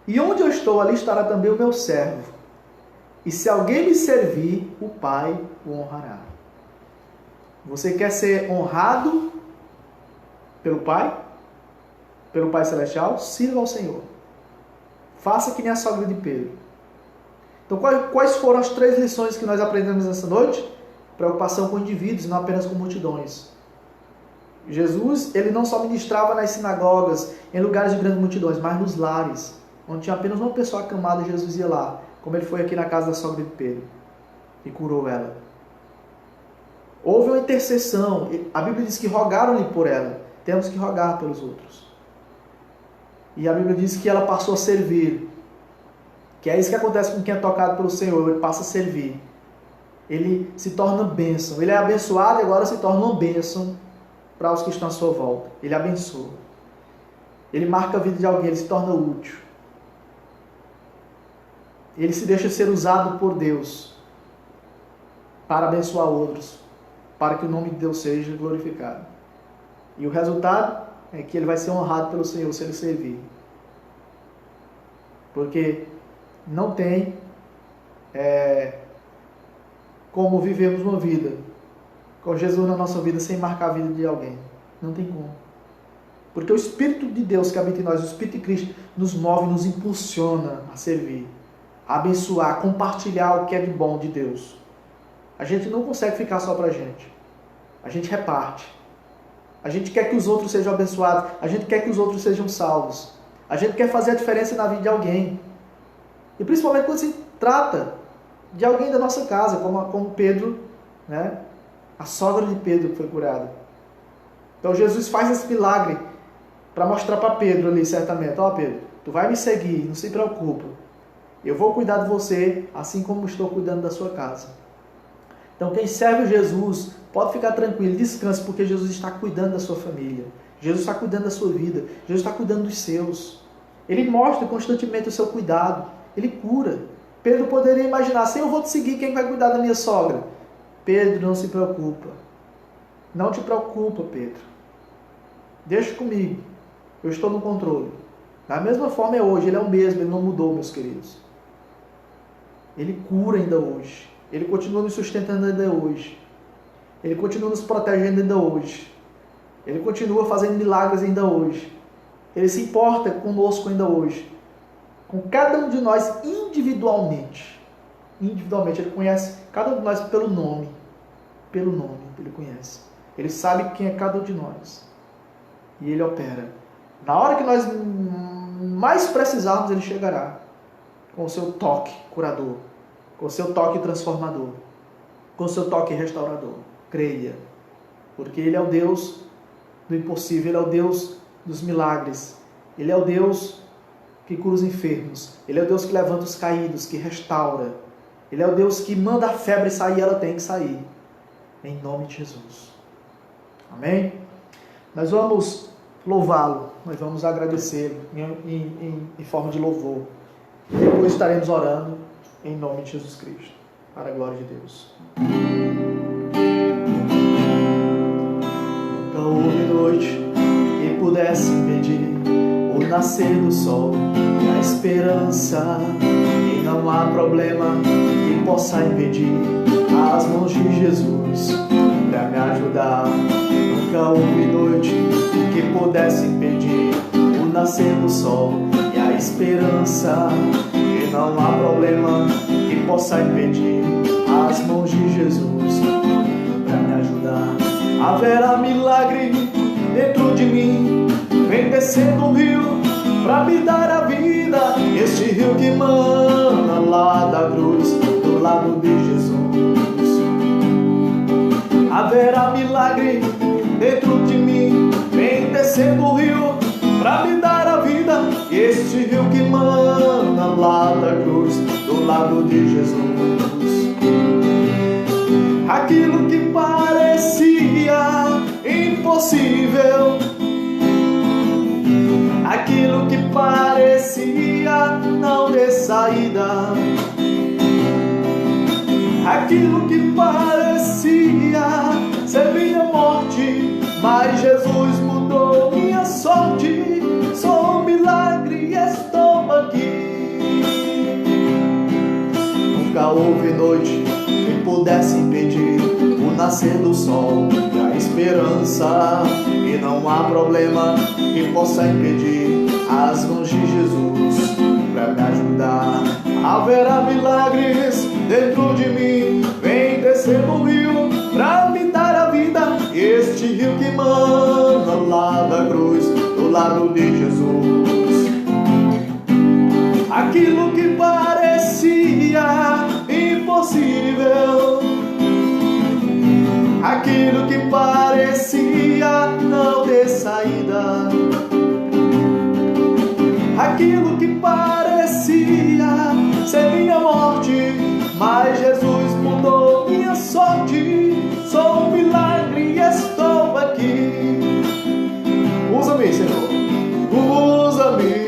e onde eu estou, ali estará também o meu servo. E se alguém me servir, o Pai o honrará. Você quer ser honrado pelo Pai? Pelo Pai Celestial? Sirva ao Senhor. Faça que nem a sogra de Pedro. Então, quais foram as 3 lições que nós aprendemos nessa noite? Preocupação com indivíduos, não apenas com multidões. Jesus, ele não só ministrava nas sinagogas, em lugares de grandes multidões, mas nos lares, onde tinha apenas uma pessoa acamada, Jesus ia lá, como ele foi aqui na casa da sogra de Pedro, e curou ela. Houve uma intercessão, a Bíblia diz que rogaram-lhe por ela, temos que rogar pelos outros. E a Bíblia diz que ela passou a servir, que é isso que acontece com quem é tocado pelo Senhor, ele passa a servir. Ele se torna bênção, ele é abençoado e agora se torna uma bênção para os que estão à sua volta. Ele abençoa. Ele marca a vida de alguém, ele se torna útil. Ele se deixa ser usado por Deus para abençoar outros, para que o nome de Deus seja glorificado. E o resultado é que ele vai ser honrado pelo Senhor se ele servir. Porque não tem como vivermos uma vida com Jesus na nossa vida sem marcar a vida de alguém. Não tem como. Porque o Espírito de Deus que habita em nós, o Espírito de Cristo, nos move, nos impulsiona a servir, a abençoar, a compartilhar o que é de bom de Deus. A gente não consegue ficar só pra gente. A gente reparte. A gente quer que os outros sejam abençoados. A gente quer que os outros sejam salvos. A gente quer fazer a diferença na vida de alguém. E principalmente quando se trata de alguém da nossa casa, como Pedro, né? A sogra de Pedro que foi curada. Então Jesus faz esse milagre para mostrar para Pedro ali, certamente. Ó, Pedro, tu vai me seguir, não se preocupa. Eu vou cuidar de você, assim como estou cuidando da sua casa. Então quem serve Jesus, pode ficar tranquilo, descanse, porque Jesus está cuidando da sua família. Jesus está cuidando da sua vida. Jesus está cuidando dos seus. Ele mostra constantemente o seu cuidado. Ele cura. Pedro poderia imaginar, se eu vou te seguir, quem vai cuidar da minha sogra? Pedro, não se preocupa. Não te preocupa, Pedro. Deixa comigo. Eu estou no controle. Da mesma forma é hoje. Ele é o mesmo. Ele não mudou, meus queridos. Ele cura ainda hoje. Ele continua nos sustentando ainda hoje. Ele continua nos protegendo ainda hoje. Ele continua fazendo milagres ainda hoje. Ele se importa conosco ainda hoje. Com cada um de nós individualmente. Individualmente. Ele conhece cada um de nós pelo nome. Pelo nome. Ele conhece. Ele sabe quem é cada um de nós. E Ele opera. Na hora que nós mais precisarmos, Ele chegará. Com o seu toque curador. Com o seu toque transformador. Com o seu toque restaurador. Creia. Porque Ele é o Deus do impossível. Ele é o Deus dos milagres. Ele é o Deus que cura os enfermos. Ele é o Deus que levanta os caídos, que restaura. Ele é o Deus que manda a febre sair, ela tem que sair. Em nome de Jesus. Amém? Nós vamos louvá-lo. Nós vamos agradecê-lo em forma de louvor. Depois estaremos orando em nome de Jesus Cristo. Para a glória de Deus. Nunca houve noite que pudesse impedir o nascer do sol e a esperança. E não há problema que possa impedir as mãos de Jesus para me ajudar. Nunca houve noite que pudesse impedir o nascer do sol e a esperança. E não há problema que possa impedir as mãos de Jesus para me ajudar. Haverá milagre dentro de mim, vem descendo um rio para me dar a vida. Este rio que mana lá da cruz, do lado de Jesus. Haverá milagre dentro de mim, vem descendo o rio para me dar a vida. Este rio que mana lá da cruz, do lado de Jesus. Aquilo que parecia impossível, aquilo que parecia não ter saída, aquilo que parecia ser minha morte, mas Jesus mudou minha sorte. Sou um milagre e estou aqui. Nunca houve noite que pudesse impedir o nascer do sol e a esperança. E não há problema que possa impedir as mãos de Jesus para me ajudar. Haverá milagre dentro de mim. Vem descendo o rio pra me dar a vida. Este rio que mana lá da cruz, do lado de Jesus. Aquilo que parecia impossível, aquilo que parecia não ter saída, aquilo que parecia ser minha morte, mas Jesus mudou minha sorte. Sou um milagre e estou aqui. Usa-me, Senhor, usa-me.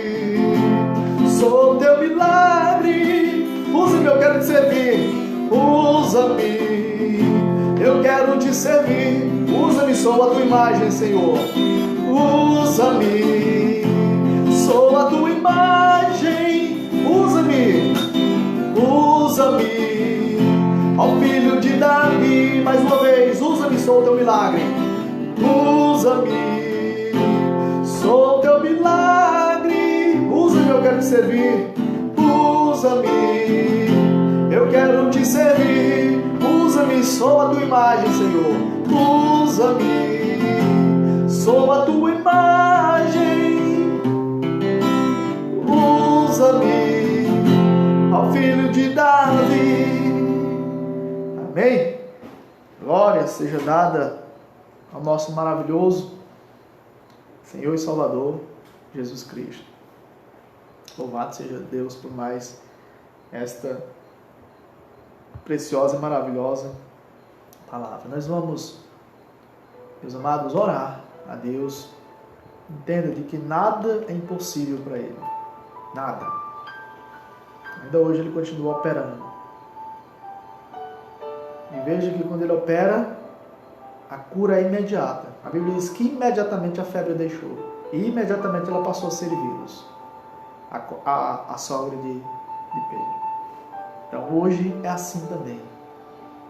Sou teu milagre. Usa-me, eu quero te servir. Usa-me, eu quero te servir. Usa-me, sou a tua imagem, Senhor. Usa-me, sou a tua imagem. Usa-me, usa-me, ó Filho de Davi. Mais uma vez, usa-me, sou o teu milagre. Usa-me, sou o teu milagre. Usa-me, eu quero te servir. Usa-me, eu quero te servir. Usa-me, sou a tua imagem, Senhor. Usa-me, sou a tua imagem. Usa-me, ó Filho de Davi. Amém? Glória seja dada ao nosso maravilhoso Senhor e Salvador, Jesus Cristo. Louvado seja Deus por mais esta preciosa e maravilhosa palavra. Nós vamos, meus amados, orar a Deus. Entenda de que nada é impossível para Ele. Nada. Ainda hoje Ele continua operando. E veja que quando Ele opera, a cura é imediata. A Bíblia diz que imediatamente a febre deixou. E imediatamente ela passou a ser vírus. A sogra de Pedro. Então hoje é assim também.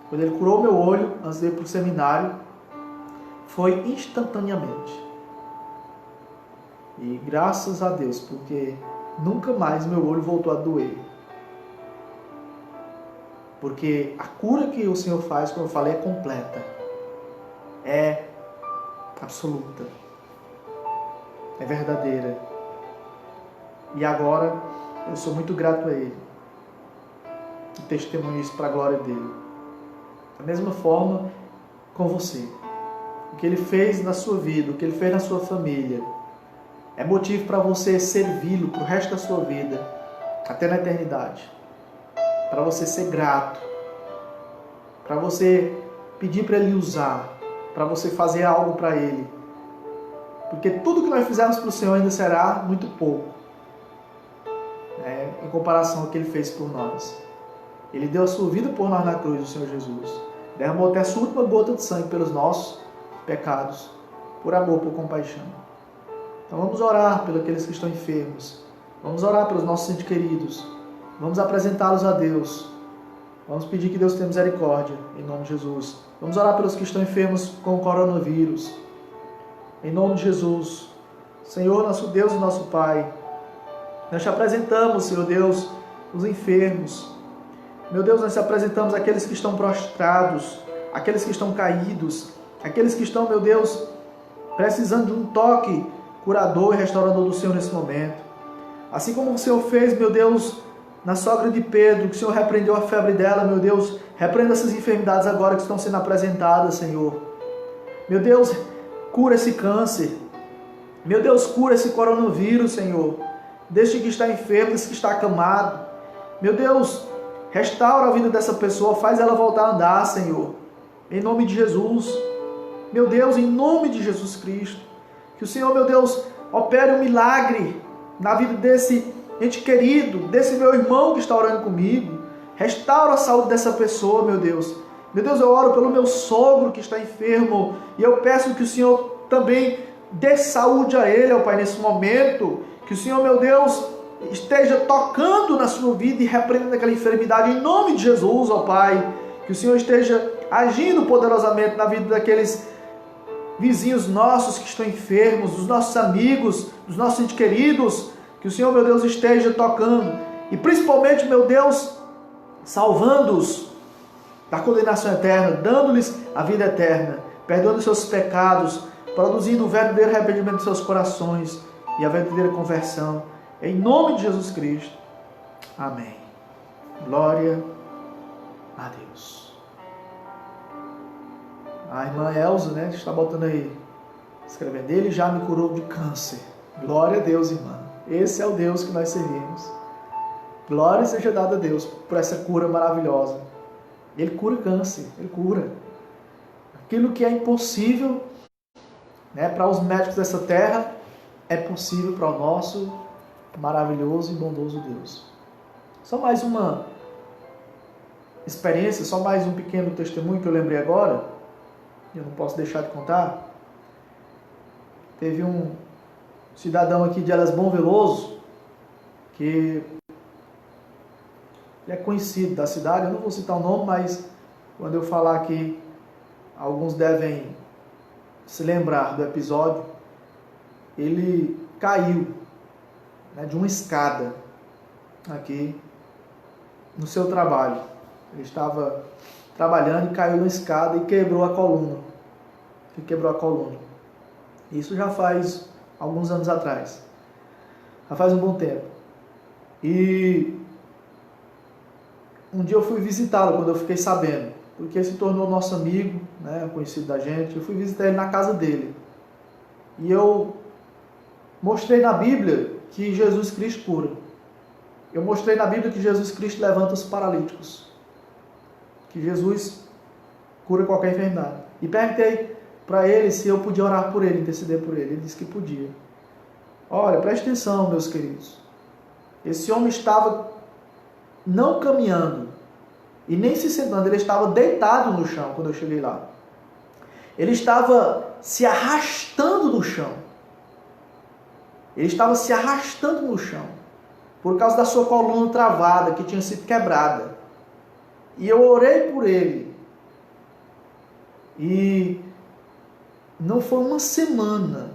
Quando Ele curou meu olho, antes de ir para o seminário, foi instantaneamente. E graças a Deus, porque nunca mais meu olho voltou a doer. Porque a cura que o Senhor faz, como eu falei, é completa. É absoluta. É verdadeira. E agora eu sou muito grato a Ele. E testemunho isso para a glória dEle. Da mesma forma com você. O que Ele fez na sua vida, o que Ele fez na sua família, é motivo para você servi-lo para o resto da sua vida, até na eternidade. Para você ser grato. Para você pedir para Ele usar. Para você fazer algo para Ele. Porque tudo que nós fizermos para o Senhor ainda será muito pouco. Em comparação ao que Ele fez por nós. Ele deu a sua vida por nós na cruz, o Senhor Jesus. Derramou até a sua última gota de sangue pelos nossos pecados. Por amor, por compaixão. Então vamos orar pelos aqueles que estão enfermos. Vamos orar pelos nossos entes queridos. Vamos apresentá-los a Deus. Vamos pedir que Deus tenha misericórdia, em nome de Jesus. Vamos orar pelos que estão enfermos com o coronavírus. Em nome de Jesus. Senhor, nosso Deus e nosso Pai, nós te apresentamos, Senhor Deus, os enfermos. Meu Deus, nós te apresentamos aqueles que estão prostrados, aqueles que estão caídos, aqueles que estão, meu Deus, precisando de um toque curador e restaurador do Senhor nesse momento. Assim como o Senhor fez, meu Deus, na sogra de Pedro, que o Senhor repreendeu a febre dela, meu Deus, repreenda essas enfermidades agora que estão sendo apresentadas, Senhor. Meu Deus, cura esse câncer. Meu Deus, cura esse coronavírus, Senhor. Deste que está enfermo, desse que está acamado. Meu Deus, restaura a vida dessa pessoa, faz ela voltar a andar, Senhor. Em nome de Jesus. Meu Deus, em nome de Jesus Cristo. Que o Senhor, meu Deus, opere um milagre na vida desse ente querido, desse meu irmão que está orando comigo. Restaura a saúde dessa pessoa, meu Deus. Meu Deus, eu oro pelo meu sogro que está enfermo. E eu peço que o Senhor também dê saúde a ele, ó Pai, nesse momento. Que o Senhor, meu Deus, esteja tocando na sua vida e repreendendo aquela enfermidade em nome de Jesus, ó Pai. Que o Senhor esteja agindo poderosamente na vida daqueles vizinhos nossos que estão enfermos, dos nossos amigos, dos nossos entes queridos. Que o Senhor, meu Deus, esteja tocando. E principalmente, meu Deus, salvando-os da condenação eterna, dando-lhes a vida eterna, perdoando seus pecados, produzindo o verdadeiro arrependimento de seus corações e a verdadeira conversão. Em nome de Jesus Cristo. Amém. Glória a Deus. A irmã Elza, né, está botando aí, escrevendo, ele já me curou de câncer. Glória a Deus, irmã. Esse é o Deus que nós servimos. Glória seja dada a Deus por essa cura maravilhosa. Ele cura câncer, ele cura. Aquilo que é impossível, né, para os médicos dessa terra, é possível para o nosso maravilhoso e bondoso Deus. Só mais uma experiência, só mais um pequeno testemunho que eu lembrei agora, eu não posso deixar de contar. Teve um cidadão aqui de Elas Bom Veloso, que ele é conhecido da cidade, eu não vou citar o nome, mas quando eu falar aqui, alguns devem se lembrar do episódio. Ele caiu, né, de uma escada aqui no seu trabalho. Ele estava trabalhando e caiu na escada e quebrou a coluna. Isso já faz alguns anos atrás. Já faz um bom tempo. E um dia eu fui visitá-lo quando eu fiquei sabendo, porque ele se tornou nosso amigo, né, conhecido da gente. Eu fui visitar ele na casa dele. E eu mostrei na Bíblia que Jesus Cristo cura. Eu mostrei na Bíblia que Jesus Cristo levanta os paralíticos. Que Jesus cura qualquer enfermidade. E perguntei para ele se eu podia orar por ele, interceder por ele. Ele disse que podia. Olha, preste atenção, meus queridos. Esse homem estava não caminhando e nem se sentando, ele estava deitado no chão quando eu cheguei lá. Ele estava se arrastando no chão. Ele estava se arrastando no chão por causa da sua coluna travada, que tinha sido quebrada. E eu orei por ele. E não foi uma semana,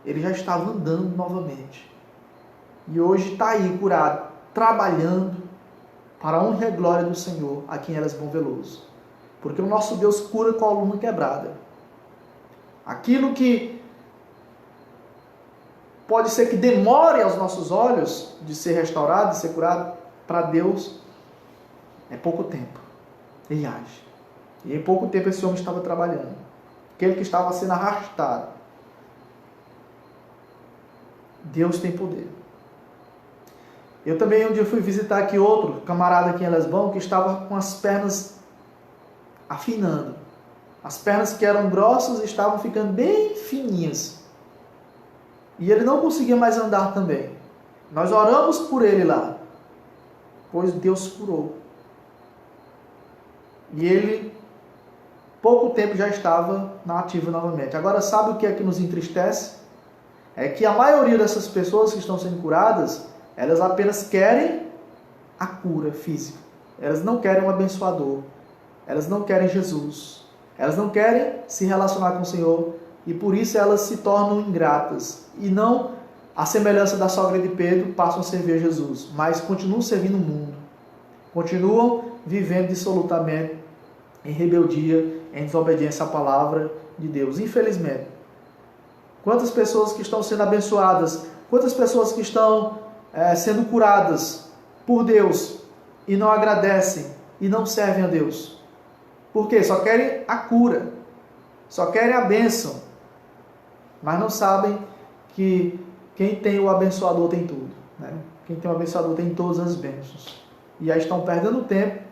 ele já estava andando novamente. E hoje está aí curado, trabalhando para a honra e a glória do Senhor aqui em Elas Bom Veloso. Porque o nosso Deus cura coluna quebrada. Aquilo que pode ser que demore aos nossos olhos de ser restaurado, de ser curado, para Deus é pouco tempo. Ele age. E em pouco tempo esse homem estava trabalhando. Aquele que estava sendo arrastado. Deus tem poder. Eu também um dia fui visitar aqui outro camarada aqui em Elas Bom que estava com as pernas afinando. As pernas que eram grossas estavam ficando bem fininhas. E ele não conseguia mais andar também. Nós oramos por ele lá, pois Deus curou. E ele, pouco tempo, já estava na ativa novamente. Agora, sabe o que é que nos entristece? É que a maioria dessas pessoas que estão sendo curadas, elas apenas querem a cura física. Elas não querem um abençoador. Elas não querem Jesus. Elas não querem se relacionar com o Senhor. E por isso elas se tornam ingratas. E não, à semelhança da sogra de Pedro, passam a servir a Jesus. Mas continuam servindo o mundo. Continuam vivendo dissolutamente em rebeldia, em desobediência à palavra de Deus. Infelizmente. Quantas pessoas que estão sendo abençoadas, quantas pessoas que estão sendo curadas por Deus e não agradecem e não servem a Deus. Por quê? Só querem a cura, só querem a bênção, mas não sabem que quem tem o abençoador tem tudo, né? Quem tem o abençoador tem todas as bênçãos. E aí estão perdendo tempo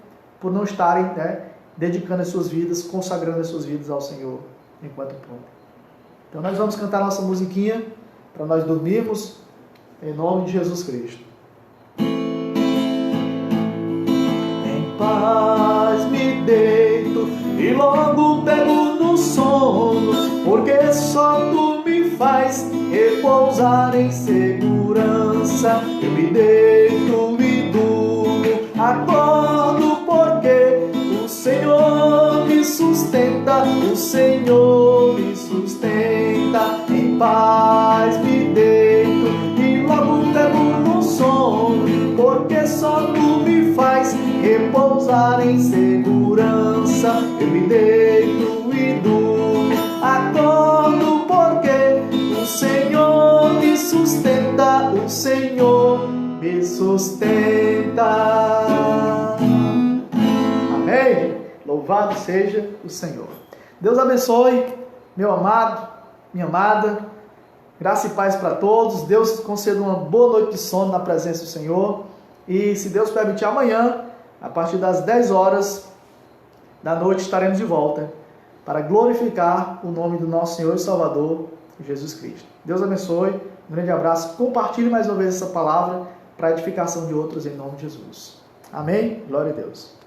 por não estarem, né, dedicando as suas vidas, consagrando as suas vidas ao Senhor enquanto podem. Então nós vamos cantar nossa musiquinha para nós dormirmos em nome de Jesus Cristo. Em paz me deito e logo pego no sono, porque só tu me faz repousar em segurança. Eu me deito, me durmo, acordo porque o Senhor me sustenta, o Senhor me sustenta. Em paz me deito e logo pego no sono, porque só tu me faz repousar em segurança. Eu me deito e durmo, acordo porque o Senhor me sustenta, o Senhor me sustenta. Amém? Louvado seja o Senhor. Deus abençoe, meu amado, minha amada. Graça e paz para todos. Deus conceda uma boa noite de sono na presença do Senhor. E se Deus permitir, amanhã, a partir das 10 horas da noite, estaremos de volta para glorificar o nome do nosso Senhor e Salvador, Jesus Cristo. Deus abençoe. Um grande abraço. Compartilhe mais uma vez essa palavra para a edificação de outros em nome de Jesus. Amém? Glória a Deus.